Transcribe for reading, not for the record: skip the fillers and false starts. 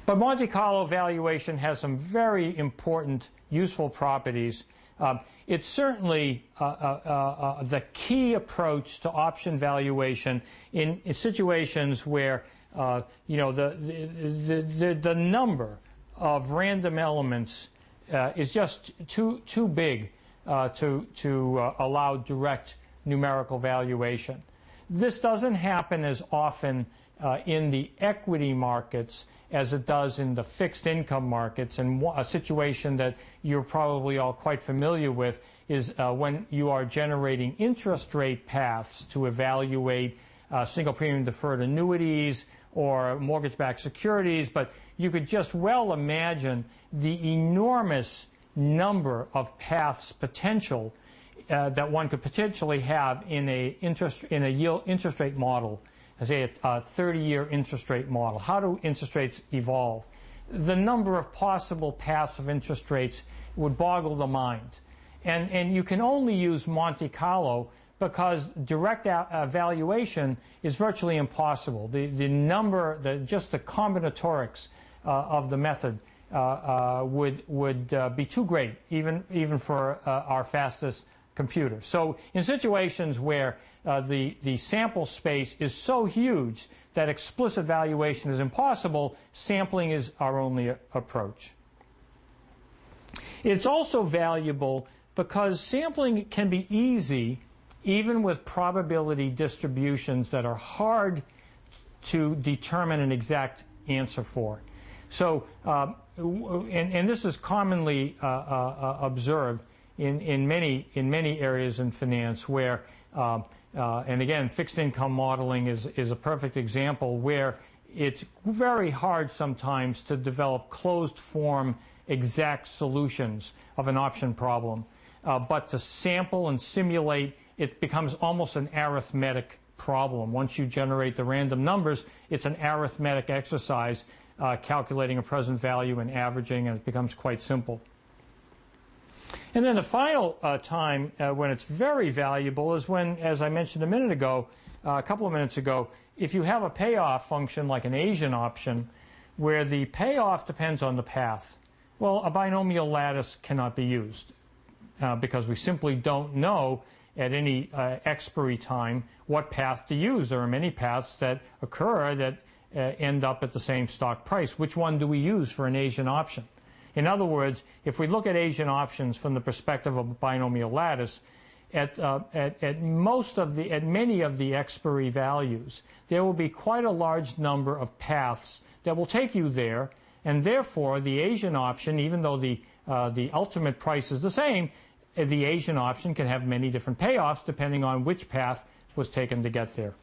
But Monte Carlo valuation has some very important, useful properties. It's certainly the key approach to option valuation in situations where the number of random elements is just too big to allow direct numerical valuation. This doesn't happen as often in the equity markets as it does in the fixed income markets, and a situation that you're probably all quite familiar with is when you are generating interest rate paths to evaluate single premium deferred annuities or mortgage-backed securities. But you could just well imagine the enormous number of paths potential that one could potentially have in a interest rate model, say a 30-year interest rate model. How do interest rates evolve? The number of possible paths of interest rates would boggle the mind. And you can only use Monte Carlo because direct valuation is virtually impossible. Just the combinatorics of the method would be too great, even for our fastest computer. So in situations where the sample space is so huge that explicit valuation is impossible, sampling is our only approach. It's also valuable because sampling can be easy even with probability distributions that are hard to determine an exact answer for. So, and this is commonly observed in many areas in finance where, and again, fixed income modeling is a perfect example where it's very hard sometimes to develop closed form exact solutions of an option problem. But to sample and simulate, it becomes almost an arithmetic problem. Once you generate the random numbers, it's an arithmetic exercise calculating a present value and averaging, and it becomes quite simple. And then the final time when it's very valuable is when, as I mentioned a couple of minutes ago, if you have a payoff function like an Asian option where the payoff depends on the path, well, a binomial lattice cannot be used because we simply don't know at any expiry time what path to use. There are many paths that occur that end up at the same stock price. Which one do we use for an Asian option? In other words, if we look at Asian options from the perspective of a binomial lattice, at many of the expiry values, there will be quite a large number of paths that will take you there, and therefore the Asian option, even though the ultimate price is the same, the Asian option can have many different payoffs depending on which path was taken to get there.